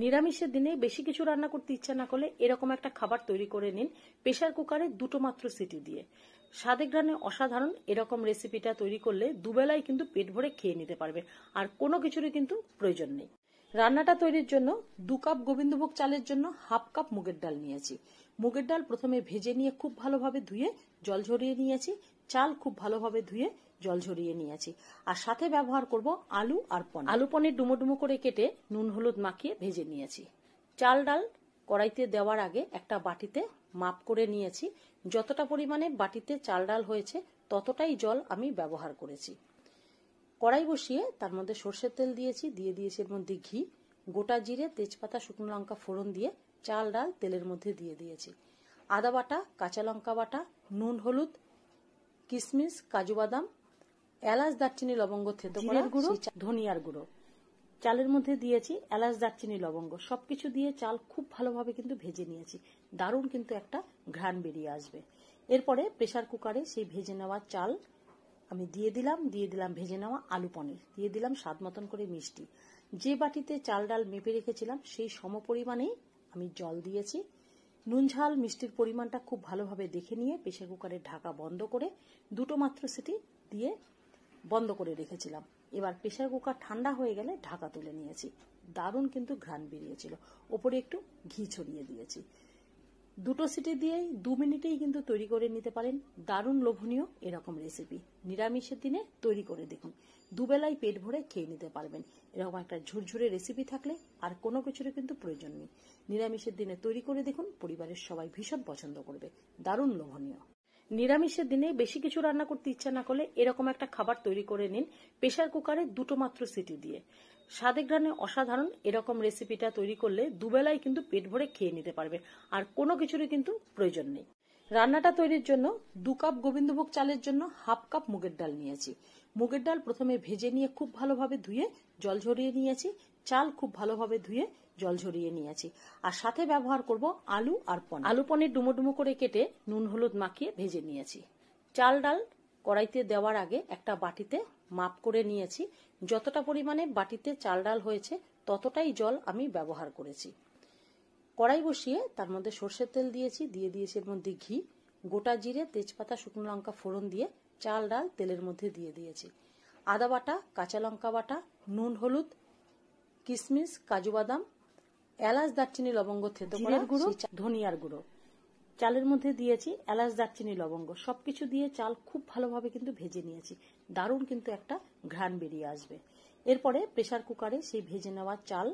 নিরামিষের দিনে বেশি কিছু রান্না করতে ইচ্ছা না করলে এরকম একটা খাবার তৈরি করে নিন প্রেসার কুকারে দুটো মাত্র সিটি দিয়ে। স্বাদে ঘ্রাণে অসাধারণ এরকম রেসিপিটা তৈরি করলে দুবেলায় কিন্তু পেট ভরে খেয়ে নিতে পারবে, আর কোনো কিছুরই কিন্তু প্রয়োজন নেই। রান্নাটা তৈরির জন্য 2 কাপ গোবিন্দভোগ চালের জন্য হাফ কাপ মুগের ডাল নিয়েছি। মুগের ডাল প্রথমে ভেজে নিয়ে খুব ভালোভাবে ধুয়ে জল ঝরিয়ে নিয়েছি। চাল খুব ভালোভাবে ধুয়ে জল ঝরিয়ে নিয়েছি। আর সাথে ব্যবহার করব আলু আর পনির। আলু পনির ডুমো ডুমো করে কেটে নুন হলুদ মাখিয়ে ভেজে নিয়েছি। চাল ডাল কড়াইতে দেওয়ার আগে একটা বাটিতে মাপ করে নিয়েছি। যতটা পরিমাণে বাটিতে চাল ডাল হয়েছে ততটাই জল আমি ব্যবহার করেছি। কড়াই বসিয়ে তার মধ্যে সর্ষের তেল দিয়েছি, দিয়ে দিয়েছি এর মধ্যে ঘি, গোটা জিরে, তেজপাতা, শুকনো লঙ্কা ফোড়ন দিয়ে চাল ডাল তেলের মধ্যে দিয়ে দিয়েছি। আদা বাটা, কাঁচা লঙ্কা বাটা, নুন হলুদ, কিশমিশ, কাজু বাদাম, এলাচ, দারচিনি, লবঙ্গ থেতো করা, ধনিয়ার গুঁড়ো চালের মধ্যে দিয়েছি। এলাচ, দারচিনি, লবঙ্গ সবকিছু দিয়ে চাল খুব ভালোভাবে কিন্তু ভেজে নিয়েছি। দারুণ কিন্তু একটা ঘ্রাণ বেরিয়ে আসবে। এরপরে প্রেসার কুকারে সেই ভেজে নেওয়া চাল আমি দিয়ে দিলাম ভেজে নেওয়া আলু পনির, দিয়ে দিলাম স্বাদ মতন করে মিষ্টি। যে বাটিতে চাল ডাল মেপে রেখেছিলাম সেই সমপরিমাণেই আমি জল দিয়েছি। নুন ঝাল মিষ্টির পরিমাণটা খুব ভালোভাবে দেখে নিয়ে প্রেসার কুকারের ঢাকা বন্ধ করে দুটো মাত্র সিটি দিয়ে বন্ধ করে রেখেছিলাম। এবার প্রেসার কুকার ঠান্ডা হয়ে গেলে ঢাকা তুলে নিয়েছি। দারুণ কিন্তু ঘ্রাণ বেরিয়েছিল। ওপরে একটু ঘি ছড়িয়ে দিয়েছি। দুটো সিটি দিয়েই 2 মিনিটেই কিন্তু তৈরি করে নিতে পারেন দারুণ লোভনীয় এরকম রেসিপি। নিরামিষের দিনে তৈরি করে দেখুন, দুবেলায় পেট ভরে খেয়ে নিতে পারবেন। এরকম একটা ঝুরঝুরে রেসিপি থাকলে আর কোনো কিছুরই কিন্তু প্রয়োজন নেই। নিরামিষের দিনে তৈরি করে দেখুন, পরিবারের সবাই ভীষণ পছন্দ করবে। দারুণ লোভনীয়। নিরামিষের দিনে বেশি কিছু রান্না করতে ইচ্ছা না করলে এরকম একটা খাবার তৈরি করে নিন প্রেসার কুকারে দুটো মাত্র সিটি দিয়ে। স্বাদে ঘ্রাণে অসাধারণ এরকম রেসিপিটা তৈরি করলে দুবেলায় কিন্তু পেট ভরে খেয়ে নিতে পারবে, আর কোনো কিছুরই কিন্তু প্রয়োজন নেই। রান্নাটা তৈরির জন্য 2 কাপ গোবিন্দভোগ চালের জন্য হাফ কাপ মুগের ডাল নিয়েছি। মুগের ডাল প্রথমে ভেজে নিয়ে খুব ভালোভাবে ধুয়ে জল ঝরিয়ে নিয়েছি। চাল খুব ভালোভাবে ধুয়ে জল ঝরিয়ে নিয়েছি। আর সাথে ব্যবহার করব আলু আর পনির। আলু পনির ডুমো ডুমো করে কেটে নুন হলুদ মাখিয়ে ভেজে নিয়েছি। চাল ডাল কড়াইতে দেওয়ার আগে একটা বাটিতে মাপ করে নিয়েছি। যতটা পরিমাণে বাটিতে চাল ডাল হয়েছে ততটাই জল আমি ব্যবহার করেছি। কড়াই বসিয়ে তার মধ্যে সর্ষের তেল দিয়েছি, দিয়ে দিয়েছি এর মধ্যে ঘি, গোটা জিরে, তেজপাতা, শুকনো লঙ্কা ফোড়ন দিয়ে চাল ডাল তেলের মধ্যে দিয়ে দিয়েছি। আদা বাটা, কাঁচা লঙ্কা বাটা, নুন হলুদ, কিশমিশ, কাজু বাদাম, এলাচ, দারচিনি, লবঙ্গ থেতো করা, ধনিয়ার গুঁড়ো চালের মধ্যে দিয়েছি। এলাচ, দারচিনি, লবঙ্গ সবকিছু দিয়ে চাল খুব ভালোভাবে কিন্তু ভেজে নিয়েছি। দারুণ কিন্তু একটা ঘ্রাণ বেরিয়ে আসবে। এরপরে প্রেসার কুকারে সেই ভেজে নেওয়া চাল